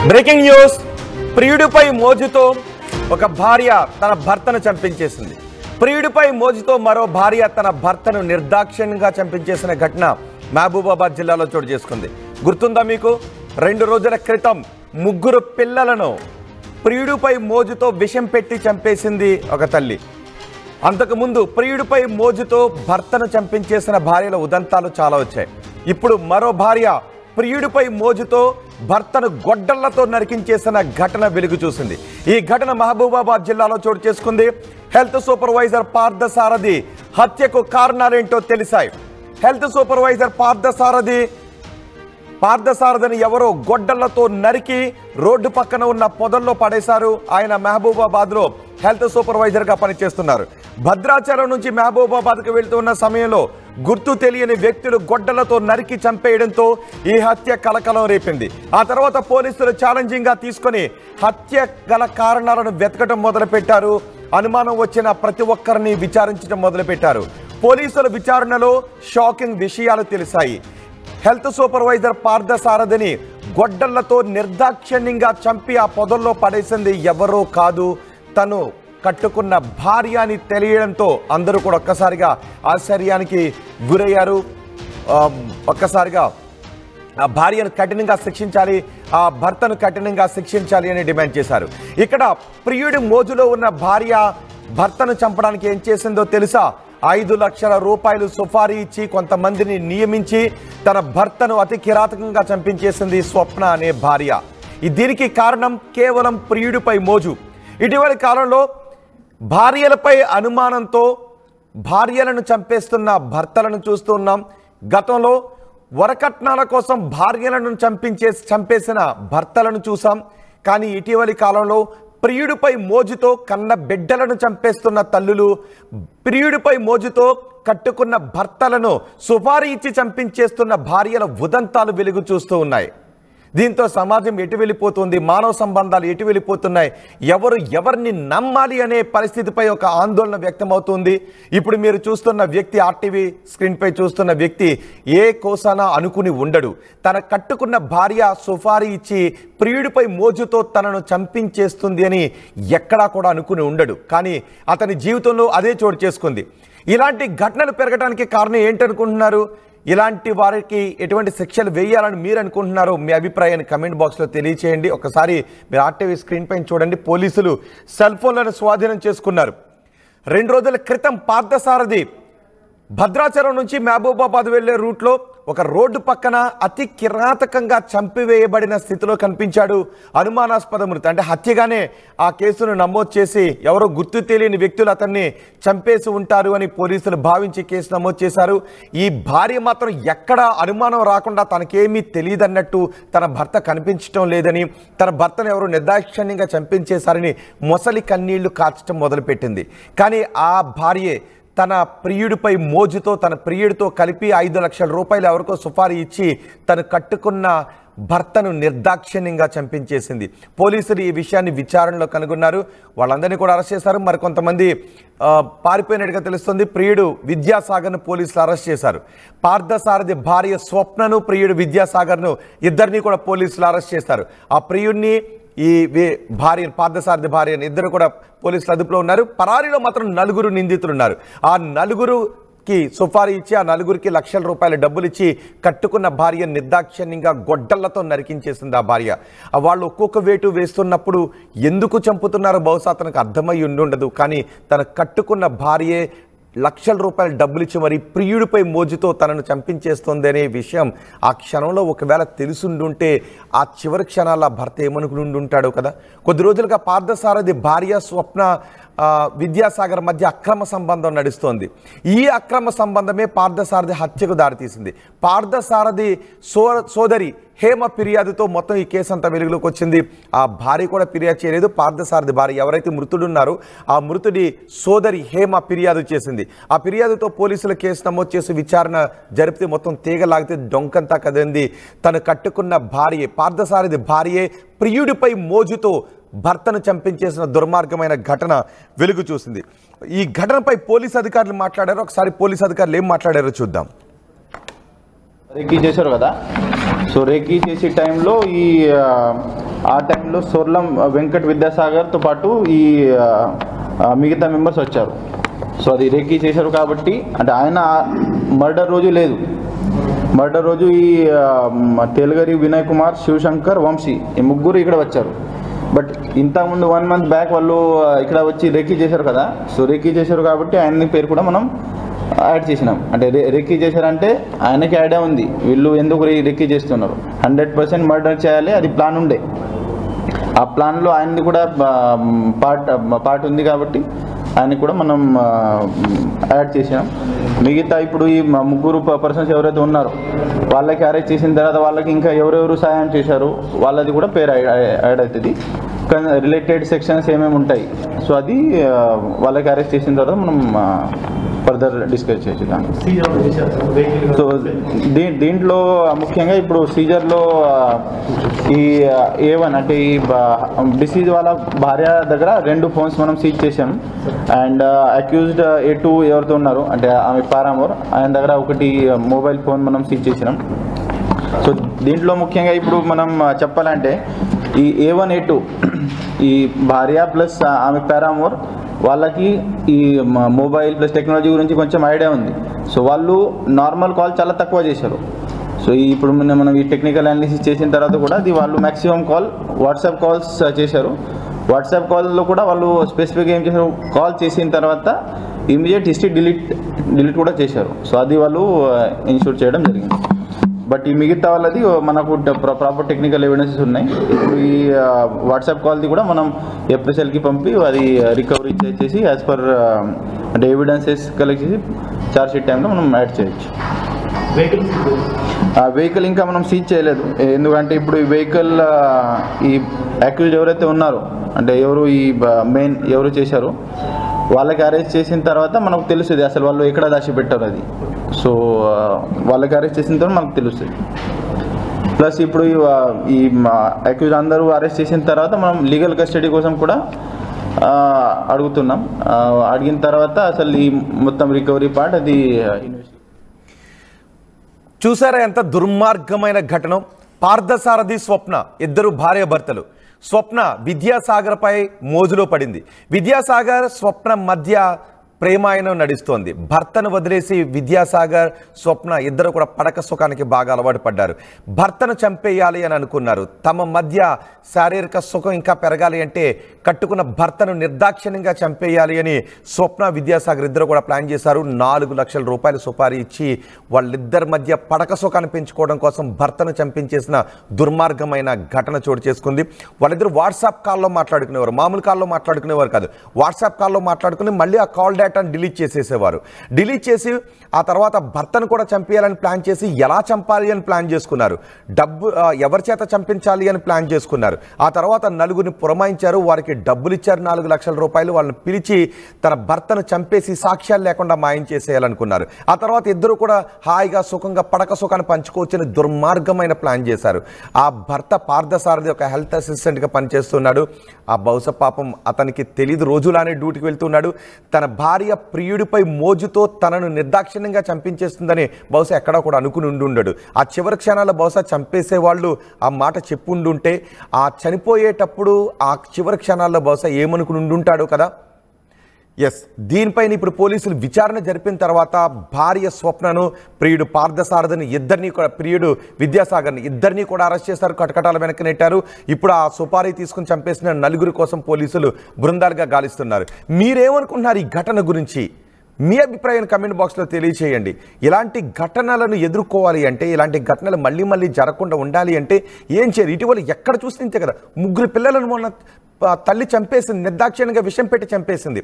Breaking news. ప్రియుడిపై మోజుతో ఒక భార్య తన భర్తను చంపించేసింది. ప్రియుడిపై మోజుతో మరో భార్య తన భర్తను నిర్దాక్షిణ్యంగా చంపించేసిన ఘటన మహబూబాబాద్ జిల్లాలో చోటు చేసుకుంది. గుర్తుందా మీకు? 2 రోజుల క్రితం 3 పిల్లలను ప్రియుడిపై మోజుతో విషం పెట్టి చంపేసింది ఒక తల్లి. అంతకుముందు ప్రియుడిపై మోజుతో భర్తను చంపించేసిన భార్యల ఉదంతాలు చాలా వచ్చాయి. ఇప్పుడు మరో భార్య ప్రియుడిపై మోజుతో భర్తను గొడ్డళ్లతో నరికించేసిన ఘటన వెలుగు చూసింది. ఈ ఘటన మహబూబాబాద్ జిల్లాలో చోటు చేసుకుంది. హెల్త్ సూపర్వైజర్ పార్థసారథి హత్యకు కారణాలేంటో తెలిసాయి. హెల్త్ సూపర్వైజర్ పార్థసారథిని ఎవరో గొడ్డళ్లతో నరికి రోడ్డు పక్కన ఉన్న పొదల్లో పడేశారు. ఆయన మహబూబాబాద్లో హెల్త్ సూపర్వైజర్గా పనిచేస్తున్నారు. భద్రాచలం నుంచి మహబూబాబాద్కు వెళ్తున్న సమయంలో గుర్తు తెలియని వ్యక్తులు గొడ్డలతో నరికి చంపేయడంతో ఈ హత్య కలకలం రేపింది. ఆ తర్వాత పోలీసులు ఛాలెంజింగ్గా తీసుకొని హత్య గల కారణాలను వెతకడం మొదలుపెట్టారు. అనుమానం వచ్చిన ప్రతి ఒక్కరిని విచారించడం మొదలుపెట్టారు. పోలీసుల విచారణలో షాకింగ్ విషయాలు తెలిసాయి. హెల్త్ సూపర్వైజర్ పార్థసారథిని గొడ్డళ్లతో నిర్దాక్షిణ్యంగా చంపి ఆ పొదల్లో పడేసింది ఎవరో కాదు, తను కట్టుకున్న భార్య అని తెలియడంతో అందరూ కూడా ఒక్కసారిగా ఆశ్చర్యానికి గురయ్యారు. ఒక్కసారిగా ఆ భార్యను కఠినంగా శిక్షించాలి, ఆ భర్తను కఠినంగా శిక్షించాలి అని డిమాండ్ చేశారు. ఇక్కడ ప్రియుడి మోజులో ఉన్న భార్య భర్తను చంపడానికి ఏం చేసిందో తెలుసా? 5 లక్షల రూపాయలు సుపారీ ఇచ్చి కొంతమందిని నియమించి తన భర్తను అతి కిరాతకంగా చంపించేసింది స్వప్న అనే భార్య. దీనికి కారణం కేవలం ప్రియుడిపై మోజు. ఇటీవలి కాలంలో భార్యలపై అనుమానంతో భార్యలను చంపేస్తున్న భర్తలను చూస్తున్నాం. గతంలో వరకట్నాల కోసం భార్యలను చంపేసిన భర్తలను చూసాం. కానీ ఇటీవలి కాలంలో ప్రియుడిపై మోజుతో కన్న బిడ్డలను చంపేస్తున్న తల్లులు, ప్రియుడిపై మోజుతో కట్టుకున్న భర్తలను సుపారీ ఇచ్చి చంపించేస్తున్న భార్యల ఉదంతాలు వెలుగు చూస్తూ ఉన్నాయి. దీంతో సమాజం ఎటు వెళ్ళిపోతుంది, మానవ సంబంధాలు ఎటు వెళ్ళిపోతున్నాయి, ఎవరిని నమ్మాలి అనే పరిస్థితిపై ఒక ఆందోళన వ్యక్తమవుతుంది. ఇప్పుడు మీరు చూస్తున్న వ్యక్తి, ఆర్టీవీ స్క్రీన్పై చూస్తున్న వ్యక్తి ఏ కోసానా అనుకుని ఉండడు. తన కట్టుకున్న భార్య సుపారీ ఇచ్చి ప్రియుడిపై మోజుతో తనను చంపించేస్తుంది అని ఎక్కడా కూడా అనుకుని ఉండడు. కానీ అతని జీవితంలో అదే చోటు చేసుకుంది. ఇలాంటి ఘటనలు పెరగడానికి కారణం ఏంటనుకుంటున్నారు? ఇలాంటి వారికి ఎటువంటి శిక్షలు వేయాలని మీరు అనుకుంటున్నారో మీ అభిప్రాయాన్ని కమెంట్ బాక్స్లో తెలియచేయండి. ఒకసారి మీరు ఆర్టీవీ స్క్రీన్ పైన చూడండి. పోలీసులు సెల్ ఫోన్లను స్వాధీనం చేసుకున్నారు. 2 రోజుల క్రితం పార్థసారథి భద్రాచలం నుంచి మహబూబాబాద్ వెళ్లే రూట్లో ఒక రోడ్డు పక్కన అతి కిరాతకంగా చంపివేయబడిన స్థితిలో కనిపించాడు. అనుమానాస్పద మృతి అంటే హత్యగానే ఆ కేసును నమోదు చేసి ఎవరో గుర్తు తెలియని వ్యక్తులు అతన్ని చంపేసి ఉంటారు అని పోలీసులు భావించి కేసు నమోదు చేశారు. ఈ భార్య మాత్రం ఎక్కడ అనుమానం రాకుండా తనకేమీ తెలియదన్నట్టు తన భర్త కనిపించడం లేదని, తన భర్తను ఎవరో నిర్దాక్షిణ్యంగా చంపించేశారని మొసలి కన్నీళ్లు కార్చడం మొదలుపెట్టింది. కానీ ఆ భార్యే తన ప్రియుడిపై మోజుతో తన ప్రియుడితో కలిపి 5 లక్షల రూపాయలు ఎవరికో సుపారీ ఇచ్చి తను కట్టుకున్న భర్తను నిర్దాక్షిణ్యంగా చంపించేసింది. పోలీసులు ఈ విషయాన్ని విచారణలో కనుగొన్నారు. వాళ్ళందరినీ కూడా అరెస్ట్ చేశారు. మరికొంతమంది పారిపోయినట్టుగా తెలుస్తుంది. ప్రియుడు విద్యాసాగర్ను పోలీసులు అరెస్ట్ చేశారు. పార్థసారథి భార్య స్వప్నను, ప్రియుడు విద్యాసాగర్ను ఇద్దరిని కూడా పోలీసులు అరెస్ట్ చేశారు. ఆ ప్రియుడిని, ఈ భార్య పార్థసారథి భార్యను ఇద్దరు కూడా పోలీసులు అదుపులో ఉన్నారు. పరారీలో మాత్రం 4 నిందితులు ఉన్నారు. ఆ 4కి సుపారీ ఇచ్చి ఆ 4కి లక్షల రూపాయల డబ్బులు ఇచ్చి కట్టుకున్న భార్య నిర్దాక్షిణ్యంగా గొడ్డళ్లతో నరికించేసింది ఆ భార్య. వాళ్ళు ఒక్కొక్క వేటు వేస్తున్నప్పుడు ఎందుకు చంపుతున్నారో బహుశా తనకు అర్థమై ఉండదు. కానీ తన కట్టుకున్న భార్యే లక్షల రూపాయల డబ్బులు ఇచ్చి మరి ప్రియుడిపై మోజుతో తనను చంపించేస్తుంది అనే విషయం ఆ క్షణంలో ఒకవేళ తెలుసుండుంటే ఆ చివరి క్షణాల భర్త ఏమనుకుని ఉంటాడో కదా. కొద్ది రోజులుగా పార్థసారథి భార్య స్వప్న విద్యాసాగర్ మధ్య అక్రమ సంబంధం నడుస్తోంది. ఈ అక్రమ సంబంధమే పార్థసారథి హత్యకు దారితీసింది. పార్థసారథి సోదరి హేమ ఫిర్యాదుతో మొత్తం ఈ కేసు అంతా వెలుగులోకి వచ్చింది. ఆ భార్య కూడా ఫిర్యాదు చేయలేదు. పార్థసారథి భార్య ఎవరైతే మృతుడున్నారో ఆ మృతుడి సోదరి హేమ ఫిర్యాదు చేసింది. ఆ ఫిర్యాదుతో పోలీసులు కేసు నమోదు చేసి విచారణ జరిపితే మొత్తం తీగలాగితే డొంకంతా కదింది. తను కట్టుకున్న భార్యే, పార్థసారథి భార్యే ప్రియుడిపై మోజుతో భర్తను చంపించేసిన దుర్మార్గమైన ఘటన వెలుగు చూసింది. ఈ ఘటనపై పోలీసు అధికారులు మాట్లాడారు. ఒకసారి పోలీసు అధికారులు ఏం మాట్లాడారో చూద్దాం. చేశారు కదా సో రేకీ చేసే టైంలో ఆ టైంలో సొర్లం వెంకట్ విద్యాసాగర్తో పాటు మిగతా మెంబర్స్ వచ్చారు. సో అది రేకీ చేశారు కాబట్టి, అంటే ఆయన మర్డర్ రోజు లేదు, మర్డర్ రోజు తేలగరి వినయ్ కుమార్, శివశంకర్, వంశీ ఈ ముగ్గురు ఇక్కడ వచ్చారు. బట్ ఇంతకుముందు 1 month బ్యాక్ వాళ్ళు ఇక్కడ వచ్చి రేకీ చేశారు కదా. సో రేకీ చేశారు కాబట్టి ఆయన పేరు కూడా మనం యాడ్ చేసినాం. అంటే రేకీ చేశారంటే ఆయనకి ఐడియా ఉంది వీళ్ళు ఎందుకు రేకీ చేస్తున్నారు. 100% మర్డర్ చేయాలి, అది ప్లాన్ ఉండే. ఆ ప్లాన్లో ఆయనది కూడా పార్ట్ ఉంది కాబట్టి ఆయన కూడా మనం యాడ్ చేసాం. మిగతా ఇప్పుడు ఈ ముగ్గురు పర్సన్స్ ఎవరైతే ఉన్నారో వాళ్ళకి అరెస్ట్ చేసిన తర్వాత వాళ్ళకి ఇంకా ఎవరెవరు సాయం చేశారు వాళ్ళది కూడా పేరు యాడ్ అవుతుంది. కానీ రిలేటెడ్ సెక్షన్స్ ఏమేమి ఉంటాయి, సో అది వాళ్ళకి అరెస్ట్ చేసిన తర్వాత మనం ఫర్దర్ డిస్కస్ చేసేదాం. సో దీంట్లో ముఖ్యంగా ఇప్పుడు సీజర్లో ఈ A1 అంటే ఈ డిసీజ్ వాళ్ళ భార్య దగ్గర 2 phones మనం సీజ్ చేసాం. అండ్ అక్యూజ్డ్ A2 ఎవరితో ఉన్నారు అంటే ఆమె పారామోర్, ఆయన దగ్గర 1 మొబైల్ ఫోన్ మనం సీజ్ చేసినాం. సో దీంట్లో ముఖ్యంగా ఇప్పుడు మనం చెప్పాలంటే ఈ A1 A2 ఈ భార్య ప్లస్ ఆమె పారామోర్ వాళ్ళకి ఈ మొబైల్ ప్లస్ టెక్నాలజీ గురించి కొంచెం ఐడియా ఉంది. సో వాళ్ళు నార్మల్ కాల్ చాలా తక్కువ చేశారు. సో ఇప్పుడు మనం ఈ టెక్నికల్ అనాలిసిస్ చేసిన తర్వాత కూడా అది వాళ్ళు మ్యాక్సిమం వాట్సాప్ కాల్స్ చేశారు. వాట్సాప్ కాల్లో కూడా వాళ్ళు స్పెసిఫిక్గా ఏం చేశారు, కాల్ చేసిన తర్వాత ఇమీడియట్ హిస్టరీ డిలీట్ కూడా చేశారు. సో అది వాళ్ళు ఇన్షూర్ చేయడం జరిగింది. బట్ ఈ మిగతా వాళ్ళది మనకు ప్రాపర్ టెక్నికల్ ఎవిడెన్సెస్ ఉన్నాయి. ఇప్పుడు ఈ వాట్సాప్ కాల్ది కూడా మనం FSLకి పంపి అది రికవరీ చేసి యాజ్ పర్ అంటే ఎవిడెన్సెస్ కలెక్ట్ చేసి ఛార్జ్ షీట్ టైంలో మనం యాడ్ చేయొచ్చు. వెహికల్ ఇంకా మనం సీజ్ చేయలేదు, ఎందుకంటే ఇప్పుడు ఈ వెహికల్ ఈ అక్యూజ్డ్ ఎవరైతే ఉన్నారో అంటే ఎవరు ఈ మెయిన్ ఎవరు చేశారో వాళ్ళకి అరెస్ట్ చేసిన తర్వాత మనకు తెలుస్తుంది అసలు వాళ్ళు ఎక్కడ దాచిపెట్టారు అది. సో వాళ్ళకి అరెస్ట్ చేసిన తర్వాత మనకు తెలుస్తుంది. ప్లస్ ఇప్పుడు ఈ అక్యూజ్ అందరూ అరెస్ట్ చేసిన తర్వాత మనం లీగల్ కస్టడీ కోసం కూడా అడుగుతున్నాం. అడిగిన తర్వాత అసలు ఈ మొత్తం రికవరీ పార్ట్ అది చూసారా ఎంత దుర్మార్గమైన ఘటన. పార్థసారథి స్వప్న ఇద్దరు భార్యాభర్తలు. స్వప్న విద్యాసాగర్పై మోజులో పడింది. విద్యాసాగర్ స్వప్న మధ్య ప్రేమాయణం నడుస్తోంది. భర్తను వదిలేసి విద్యాసాగర్ స్వప్న ఇద్దరు కూడా పడక సుఖానికి బాగా అలవాటు పడ్డారు. భర్తను చంపేయాలి అని అనుకున్నారు. తమ మధ్య శారీరక సుఖం ఇంకా పెరగాలి అంటే కట్టుకున్న భర్తను నిర్దాక్షిణ్యంగా చంపేయాలి అని స్వప్న విద్యాసాగర్ ఇద్దరు కూడా ప్లాన్ చేశారు. 4 లక్షల రూపాయలు సుపారీ ఇచ్చి వాళ్ళిద్దరి మధ్య పడక సుఖాన్ని పెంచుకోవడం కోసం భర్తను చంపించేసిన దుర్మార్గమైన ఘటన చోటు చేసుకుంది. వాళ్ళిద్దరు వాట్సాప్ కాల్లో మాట్లాడుకునేవారు, మామూలు కాల్లో మాట్లాడుకునేవారు కాదు. వాట్సాప్ కాల్లో మాట్లాడుకుని మళ్ళీ ఆ కాల్ డేటాను డిలీట్ చేసేసేవారు. డిలీట్ చేసి ఆ తర్వాత భర్తను కూడా చంపేయాలని ప్లాన్ చేసి ఎలా చంపాలి అని ప్లాన్ చేసుకున్నారు. డబ్బు ఎవరి చేత చంపించాలి అని ప్లాన్ చేసుకున్నారు. ఆ తర్వాత 4గురిని పురమాయించారు. వారికి డబ్బులు ఇచ్చారు 4 లక్షల రూపాయలు. వాళ్ళని పిలిచి తన భర్తను చంపేసి సాక్ష్యాలు లేకుండా మాయం చేసేయాలనుకున్నారు. ఆ తర్వాత ఇద్దరు కూడా హాయిగా సుఖంగా పడక సుఖాన్ని పంచుకోవచ్చని దుర్మార్గమైన ప్లాన్ చేశారు. ఆ భర్త పార్థసారథి ఒక హెల్త్ అసిస్టెంట్గా పనిచేస్తున్నాడు. ఆ బహుశా పాపం అతనికి తెలీదు, రోజులానే డ్యూటీకి వెళ్తున్నాడు. తన భార్య ప్రియుడిపై మోజుతో తనను నిర్దాక్షిణ్యంగా చంపించేస్తుందని బహుశా ఎక్కడా కూడా అనుకుని ఉండడు. ఆ చివరి క్షణాల్లో బహుశా చంపేసేవాళ్ళు ఆ మాట చెప్పుండుంటే ఆ చనిపోయేటప్పుడు ఆ చివరి క్షణాల్లో బహుశా ఏమనుకుని ఉండుంటాడు కదా. ఎస్, దీనిపైన ఇప్పుడు పోలీసులు విచారణ జరిపిన తర్వాత భార్య స్వప్నను, ప్రియుడు పార్థసారథిని ఇద్దరిని కూడా, ప్రియుడు విద్యాసాగర్ని ఇద్దరిని కూడా అరెస్ట్ చేశారు. కటకటాల వెనక్కి నెట్టారు. ఇప్పుడు ఆ సుపారీ తీసుకుని చంపేసిన 4 కోసం పోలీసులు బృందాలుగా గాలిస్తున్నారు. మీరేమనుకుంటున్నారు ఈ ఘటన గురించి? మీ అభిప్రాయాన్ని కమెంట్ బాక్స్లో తెలియచేయండి. ఇలాంటి ఘటనలను ఎదుర్కోవాలి అంటే, ఇలాంటి ఘటనలు మళ్ళీ మళ్ళీ జరగకుండా ఉండాలి అంటే ఏం చేయాలి? ఇటీవల ఎక్కడ చూసిందే కదా, 3 పిల్లలను మొన్న తల్లి చంపేసింది, నిర్దాక్షిణ్యంగా విషం పెట్టి చంపేసింది.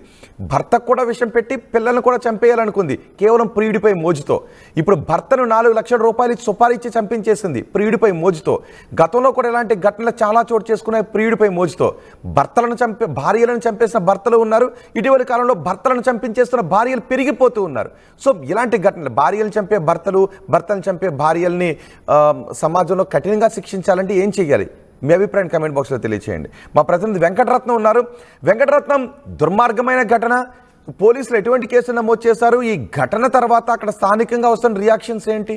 భర్తకు కూడా విషం పెట్టి పిల్లలను కూడా చంపేయాలనుకుంది కేవలం ప్రియుడిపై మోజుతో. ఇప్పుడు భర్తను 4 లక్షల రూపాయలు సుపారీ ఇచ్చి చంపించేసింది ప్రియుడిపై మోజుతో. గతంలో కూడా ఇలాంటి ఘటనలు చాలా చోటు చేసుకున్నాయి ప్రియుడిపై మోజుతో. భార్యలను చంపేసిన భర్తలు ఉన్నారు. ఇటీవలి కాలంలో భర్తలను చంపించేస్తున్న భార్యలు పెరిగిపోతూ ఉన్నారు. సో ఇలాంటి ఘటనలు, భార్యలు చంపే భర్తలు, భర్తలను చంపే భార్యల్ని సమాజంలో కఠినంగా శిక్షించాలంటే ఏం చేయాలి? మీ అభిప్రాయం కామెంట్ బాక్స్లో తెలియచేయండి. మా ప్రతినిధి వెంకటరత్నం ఉన్నారు. వెంకటరత్నం, దుర్మార్గమైన ఘటన, పోలీసులు ఎటువంటి కేసు నమోదు చేశారు? ఈ ఘటన తర్వాత అక్కడ స్థానికంగా వస్తున్న రియాక్షన్స్ ఏంటి?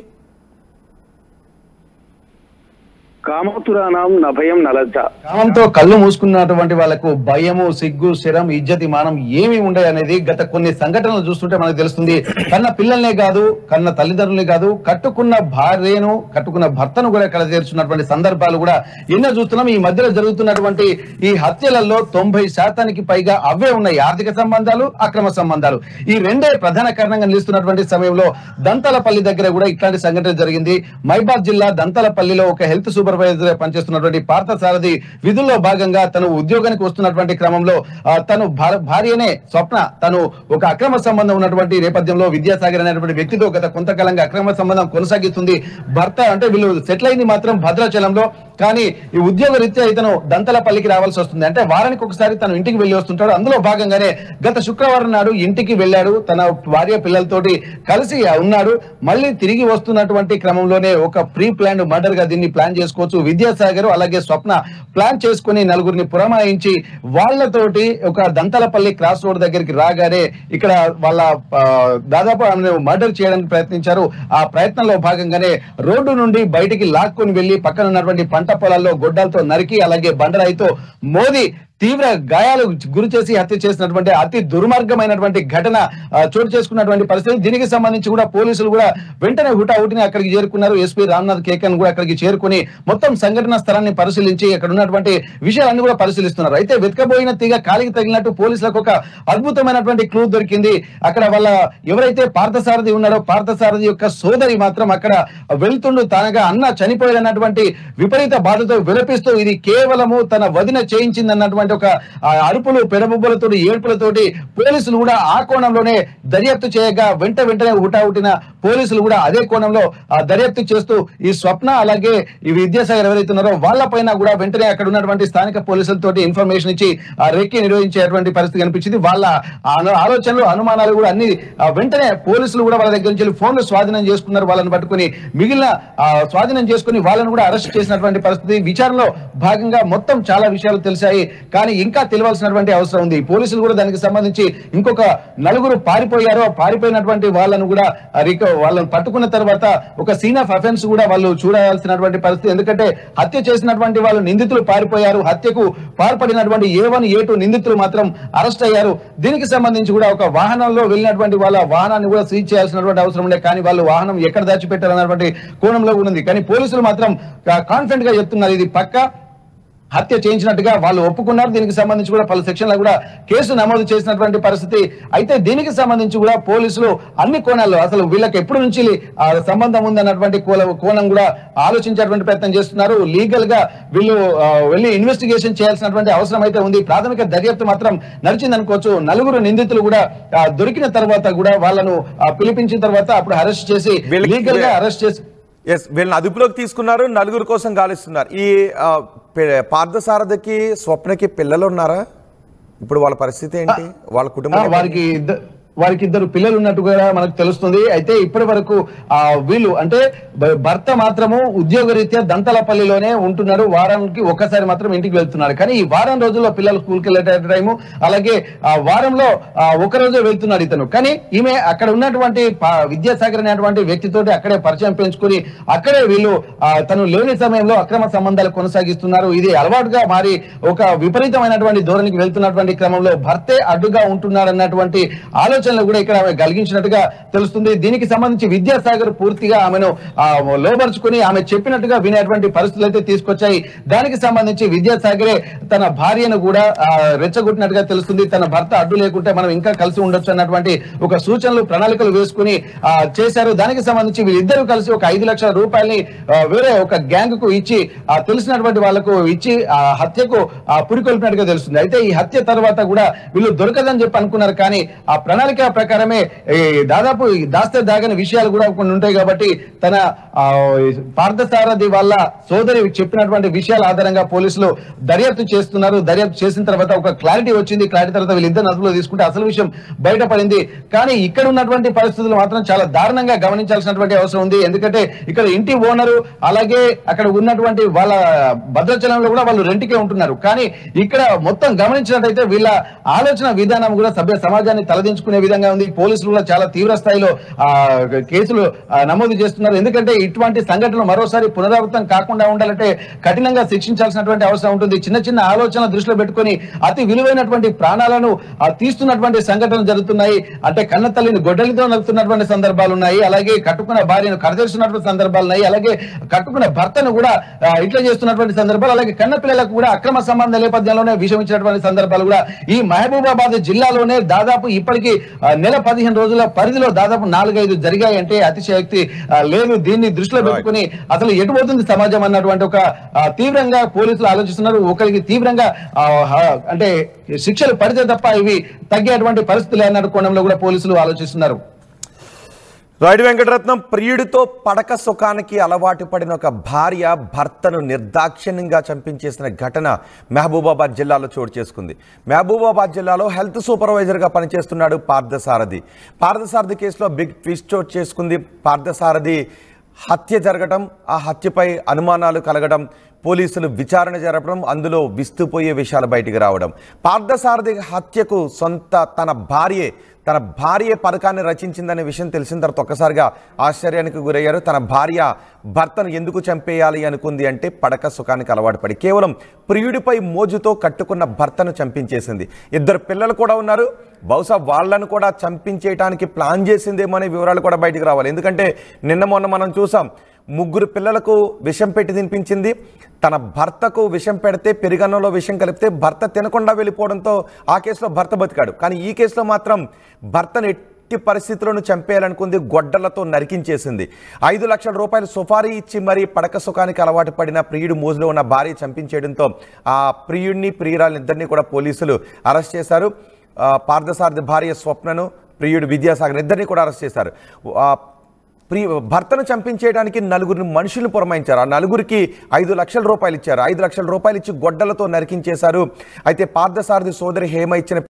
కామతురానాం నభయం నలజ్జ. కామంతో కళ్ళు మూసుకున్నటువంటి వాళ్ళకు భయము, సిగ్గు, శరం, ఇజ్జతి, మానం ఏమి ఉండవు అనేది గత కొన్ని సంఘటనలు చూస్తుంటే మనకు తెలుస్తుంది. కన్న పిల్లల్నే కాదు, కన్న తల్లిదండ్రులే కాదు, కట్టుకున్న భార్యను, కట్టుకున్న భర్తను కూడా కల తీర్చున్నటువంటి సందర్భాలు కూడా ఎన్నో చూస్తున్నాం. ఈ మధ్యలో జరుగుతున్నటువంటి ఈ హత్యలలో 90% పైగా అవే ఉన్నాయి. ఆర్థిక సంబంధాలు, అక్రమ సంబంధాలు, ఈ రెండే ప్రధాన కారణంగా నిలుస్తున్నటువంటి సమయంలో దంతలపల్లి దగ్గర కూడా ఇట్లాంటి సంఘటన జరిగింది. మైబాద్ జిల్లా దంతలపల్లిలో ఒక హెల్త్ సూపర్వైజర్ పనిచేస్తున్నటువంటి పార్థసారథి విధుల్లో భాగంగా తను ఉద్యోగానికి వస్తున్నటువంటి క్రమంలో తను భార్యనే స్వప్న తను ఒక అక్రమ సంబంధం ఉన్నటువంటి నేపథ్యంలో విద్యాసాగర్ అనేటువంటి వ్యక్తితో గత కొంతకాలంగా అక్రమ సంబంధం కొనసాగిస్తుంది. భర్త అంటే వీళ్ళు సెటిల్ అయింది మాత్రం భద్రాచలంలో, కానీ ఈ ఉద్యోగ రీత్యా ఇతను దంతలపల్లికి రావాల్సి వస్తుంది. అంటే వారానికి ఒకసారి తను ఇంటికి వెళ్లి వస్తుంటాడు. అందులో భాగంగానే గత శుక్రవారం నాడు ఇంటికి వెళ్ళాడు, తన భార్య పిల్లలతోటి కలిసి ఉన్నాడు. మళ్ళీ తిరిగి వస్తున్నటువంటి క్రమంలోనే ఒక ప్రీ ప్లాన్ మర్డర్ గా దీన్ని ప్లాన్ చేసుకోవచ్చు. విద్యాసాగర్ అలాగే స్వప్న ప్లాన్ చేసుకుని నలుగురిని పురమాయించి వాళ్లతోటి ఒక దంతలపల్లి క్రాస్ రోడ్ దగ్గరికి రాగానే ఇక్కడ వాళ్ళ దాదాపు మర్డర్ చేయడానికి ప్రయత్నించారు. ఆ ప్రయత్నంలో భాగంగానే రోడ్డు నుండి బయటికి లాక్కొని వెళ్లి పక్కన ఉన్నటువంటి పంట పొలాల్లో గొడ్డలతో నరికి అలాగే బండరాయితో మోది తీవ్ర గాయాలు గురి చేసి హత్య చేసినటువంటి అతి దుర్మార్గమైనటువంటి ఘటన చోటు చేసుకున్నటువంటి పరిస్థితి. దీనికి సంబంధించి కూడా పోలీసులు కూడా వెంటనే హుటాహుటిని అక్కడికి చేరుకున్నారు. ఎస్పీ రామ్నాథ్ కేకన్ కూడా అక్కడికి చేరుకుని మొత్తం సంఘటన స్థలాన్ని పరిశీలించి అక్కడ ఉన్నటువంటి విషయాలన్నీ కూడా పరిశీలిస్తున్నారు. అయితే వెతకబోయిన తీగ కాలికి తగిలినట్టు పోలీసులకు ఒక అద్భుతమైనటువంటి క్లూ దొరికింది. అక్కడ వాళ్ళ ఎవరైతే పార్థసారథి ఉన్నారో పార్థసారథి యొక్క సోదరి మాత్రం అక్కడ వెళ్తుండు తానగా అన్న చనిపోయారన్నటువంటి విపరీత బాధతో విలపిస్తూ ఇది కేవలము తన వదిన చేయించిందన్నటువంటి ఒక అరుపులు, పెడబుబ్బలతోటి, ఏడుపులతోటి పోలీసులు కూడా ఆ కోణంలోనే దర్యాప్తు చేయగా వెంటనే హుటాహుటిన పోలీసులు కూడా అదే కోణంలో దర్యాప్తు చేస్తూ ఈ స్వప్న అలాగే ఈ విద్యాసాగర్ ఎవరైతే ఉన్నారో వాళ్ళపైన కూడా వెంటనే అక్కడ ఉన్నటువంటి స్థానిక పోలీసులతోటి ఇన్ఫర్మేషన్ ఇచ్చి రెక్కి నిర్వహించేటువంటి పరిస్థితి కనిపించింది. వాళ్ళ ఆలోచనలు, అనుమానాలు కూడా అన్ని వెంటనే పోలీసులు కూడా వాళ్ళ దగ్గర నుంచి ఫోన్లు స్వాధీనం చేసుకున్నారు. వాళ్ళని పట్టుకుని మిగిలిన స్వాధీనం చేసుకుని వాళ్ళని కూడా అరెస్ట్ చేసినటువంటి పరిస్థితి. విచారణలో భాగంగా మొత్తం చాలా విషయాలు తెలిసాయి, కానీ ఇంకా తెలియాల్సినటువంటి అవసరం ఉంది. పోలీసులు కూడా దానికి సంబంధించి ఇంకొక నలుగురు పారిపోయారో పారిపోయినటువంటి వాళ్ళను కూడా వాళ్ళని పట్టుకున్న తర్వాత ఒక సీన్ ఆఫ్ అఫెన్స్ కూడా వాళ్ళు చూడాల్సినటువంటి పరిస్థితి. ఎందుకంటే హత్య చేసినటువంటి వాళ్ళు నిందితులు పారిపోయారు, హత్యకు పాల్పడినటువంటి A1, A2 నిందితులు మాత్రం అరెస్ట్ అయ్యారు. దీనికి సంబంధించి కూడా ఒక వాహనంలో వెళ్ళినటువంటి వాళ్ళ వాహనాన్ని కూడా సీజ్ చేయాల్సినటువంటి అవసరం ఉండే, కానీ వాళ్ళు వాహనం ఎక్కడ దాచిపెట్టారు అన్నటువంటి కోణంలో ఉంది. కానీ పోలీసులు మాత్రం కాన్ఫిడెంట్ గా చెప్తున్నారు ఇది పక్కా హత్య చేయించినట్టుగా వాళ్ళు ఒప్పుకున్నారు. దీనికి సంబంధించి కూడా పలు సెక్షన్లు కూడా కేసు నమోదు చేసినటువంటి పరిస్థితి. అయితే దీనికి సంబంధించి కూడా పోలీసులు అన్ని కోణాల్లో అసలు వీళ్ళకి ఎప్పటి నుంచి సంబంధం ఉందన్నటువంటి కోణం కూడా ఆలోచించేటువంటి ప్రయత్నం చేస్తున్నారు. లీగల్ గా వీళ్ళు వెళ్ళి ఇన్వెస్టిగేషన్ చేయాల్సినటువంటి అవసరం అయితే ఉంది. ప్రాథమిక దర్యాప్తు మాత్రం నడిచిందనుకోవచ్చు. నలుగురు నిందితులు కూడా దొరికిన తర్వాత కూడా వాళ్ళను పిలిపించిన తర్వాత అప్పుడు అరెస్ట్ చేసి లీగల్ గా అరెస్ట్ చేసి వీళ్ళని అదుపులోకి తీసుకున్నారు. నలుగురు కోసం గాలిస్తున్నారు. ఈ పార్థసారథికి, స్వప్నకి పిల్లలు ఉన్నారా? ఇప్పుడు వాళ్ళ పరిస్థితి ఏంటి? వాళ్ళ కుటుంబం వారికి ఇద్దరు పిల్లలు ఉన్నట్టుగా మనకు తెలుస్తుంది. అయితే ఇప్పటి వరకు వీళ్ళు అంటే భర్త మాత్రము ఉద్యోగరీత్యా దంతలపల్లిలోనే ఉంటున్నాడు. వారానికి ఒక్కసారి మాత్రం ఇంటికి వెళ్తున్నాడు. కానీ ఈ వారం రోజుల్లో పిల్లలు స్కూల్కి వెళ్ళే టైము, అలాగే వారంలో ఒక రోజే వెళ్తున్నాడు ఇతను. కానీ ఈమె అక్కడ ఉన్నటువంటి విద్యాసాగర్ అనేటువంటి వ్యక్తితోటి అక్కడే పరిచయం పెంచుకుని అక్కడే వీళ్ళు తను లేని సమయంలో అక్రమ సంబంధాలు కొనసాగిస్తున్నారు. ఇది అలవాటుగా మారి ఒక విపరీతమైనటువంటి ధోరణికి వెళ్తున్నటువంటి క్రమంలో భర్తే అడ్డుగా ఉంటున్నారన్నటువంటి ఆలోచన కూడా ఇక్కడ ఆమె కలిగించినట్టుగా తెలుస్తుంది. దీనికి సంబంధించి విద్యాసాగర్ పూర్తిగా ఆమెను లోబర్చుకుని ఆమె చెప్పినట్టుగా వినేటువంటి పరిస్థితులు అయితే తీసుకొచ్చాయి. దానికి సంబంధించి విద్యాసాగరే తన భార్యను కూడా రెచ్చగొట్టినట్టుగా తెలుస్తుంది. తన భర్త అడ్డు లేకుంటే మనం ఇంకా కలిసి ఉండొచ్చు అన్నటువంటి ఒక సూచనలు, ప్రణాళికలు వేసుకుని చేశారు. దానికి సంబంధించి వీళ్ళిద్దరూ కలిసి ఒక 5 లక్షల రూపాయలని వేరే ఒక గ్యాంగ్ కు ఇచ్చి తెలిసినటువంటి వాళ్లకు ఇచ్చి హత్యకు పురికొల్పినట్టుగా తెలుస్తుంది. అయితే ఈ హత్య తర్వాత కూడా వీళ్ళు దొరకదని చెప్పి అనుకున్నారు. కానీ ఆ ప్రణాళిక ప్రకారమే దాదాపు దాస్తే దాగని విషయాలు కూడా కొన్ని ఉంటాయి. కాబట్టి తన పార్థసారథి వాళ్ళ సోదరి చెప్పినటువంటి విషయాల ఆధారంగా పోలీసులు దర్యాప్తు చేస్తున్నారు. దర్యాప్తు చేసిన తర్వాత ఒక క్లారిటీ వచ్చింది. క్లారిటీ తర్వాత వీళ్ళిద్దరు అదుపులో తీసుకుంటే అసలు విషయం బయటపడింది. కానీ ఇక్కడ ఉన్నటువంటి పరిస్థితులు మాత్రం చాలా దారుణంగా గమనించాల్సినటువంటి అవసరం ఉంది. ఎందుకంటే ఇక్కడ ఇంటి ఓనరు అలాగే అక్కడ ఉన్నటువంటి వాళ్ళ భద్రాచలంలో కూడా వాళ్ళు రెంట్కే ఉంటున్నారు. కానీ ఇక్కడ మొత్తం గమనించినట్టయితే వీళ్ళ ఆలోచన విధానం కూడా సభ్య సమాజాన్ని తలదించుకునే చేసుకునే విధంగా ఉంది. పోలీసులు కూడా చాలా తీవ్ర స్థాయిలో కేసులు నమోదు చేస్తున్నారు. ఎందుకంటే ఇటువంటి సంఘటనలు మరోసారి పునరావృతం కాకుండా ఉండాలంటే కఠినంగా శిక్షించాల్సినటువంటి అవసరం ఉంటుంది. చిన్న చిన్న ఆలోచనలు దృష్టిలో పెట్టుకొని అతి విలువైనటువంటి ప్రాణాలను తీస్తున్నటువంటి సంఘటనలు జరుగుతున్నాయి. అంటే కన్న తల్లిని గొడ్డలితో నలుపుతున్నటువంటి సందర్భాలు ఉన్నాయి, అలాగే కట్టుకున్న భార్యను కడతీస్తున్నటువంటి సందర్భాలు ఉన్నాయి, అలాగే కట్టుకున్న భర్తను కూడా ఇట్లా చేస్తున్నటువంటి సందర్భాలు, అలాగే కన్న పిల్లలకు కూడా అక్రమ సంబంధ నేపథ్యంలోనే విషయం ఇచ్చినటువంటి సందర్భాలు కూడా ఈ మహబూబాబాద్ జిల్లాలోనే దాదాపు ఇప్పటికీ నెల 15 రోజుల పరిధిలో దాదాపు 4-5 జరిగాయి అంటే అతిశయోక్తి లేదు. దీన్ని దృష్టిలో పెట్టుకుని అసలు ఎటుపోతుంది సమాజం అన్నటువంటి ఒక తీవ్రంగా పోలీసులు ఆలోచిస్తున్నారు. ఒకరికి తీవ్రంగా అంటే శిక్షలు పడితే తప్ప ఇవి తగ్గేటువంటి పరిస్థితులు అన్న కోణంలో కూడా పోలీసులు ఆలోచిస్తున్నారు. రాయుడు వెంకటరత్నం, ప్రియుడితో పడక సుఖానికి అలవాటు పడిన ఒక భార్య భర్తను నిర్దాక్షిణ్యంగా చంపించేసిన ఘటన మహబూబాబాద్ జిల్లాలో చోటు చేసుకుంది. మహబూబాబాద్ జిల్లాలో హెల్త్ సూపర్వైజర్గా పనిచేస్తున్నాడు పార్థసారథి. పార్థసారథి కేసులో బిగ్ ట్విస్ట్ చోటు చేసుకుంది. పార్థసారథి హత్య జరగడం, ఆ హత్యపై అనుమానాలు కలగడం, పోలీసులు విచారణ జరపడం, అందులో విస్తుపోయే విషయాలు బయటికి రావడం. పార్థసారథి హత్యకు తన భార్య పథకాన్ని రచించిందనే విషయం తెలిసిన తర్వాత ఒక్కసారిగా ఆశ్చర్యానికి గురయ్యారు. తన భార్య భర్తను ఎందుకు చంపేయాలి అనుకుంది అంటే పడక సుఖానికి అలవాటు పడి కేవలం ప్రియుడిపై మోజుతో కట్టుకున్న భర్తను చంపించేసింది. 2 పిల్లలు కూడా ఉన్నారు. బహుశా వాళ్ళను కూడా చంపించేయడానికి ప్లాన్ చేసిందేమో అనే వివరాలు కూడా బయటికి రావాలి. ఎందుకంటే మొన్న మనం చూసాం, 3 పిల్లలకు విషం పెట్టి తినిపించింది. తన భర్తకు విషం పెడితే పెరుగన్నంలో విషం కలిపితే భర్త తినకుండా వెళ్ళిపోవడంతో ఆ కేసులో భర్త బతికాడు. కానీ ఈ కేసులో మాత్రం భర్తను ఎట్టి పరిస్థితులను చంపేయాలనుకుంది, గొడ్డలతో నరికించేసింది. 5 లక్షల రూపాయలు సుపారీ ఇచ్చి మరీ పడక సుఖానికి అలవాటు పడిన ప్రియుడు మోజులో ఉన్న భార్య చంపించేయడంతో ఆ ప్రియుడిని ప్రియురాలిద్దరినీ కూడా పోలీసులు అరెస్ట్ చేశారు. పార్థసారథి భార్య స్వప్నను, ప్రియుడు విద్యాసాగర్ ఇద్దరిని కూడా అరెస్ట్ చేశారు. భర్తను చంపించేయడానికి 4 మనుషులను పురమాయించారు. ఆ 4కి 5 లక్షల రూపాయలు ఇచ్చారు. 5 లక్షల రూపాయలు ఇచ్చి గొడ్డలతో నరికించేశారు. అయితే పార్థసారథి సోదరి హేమ ఇచ్చిన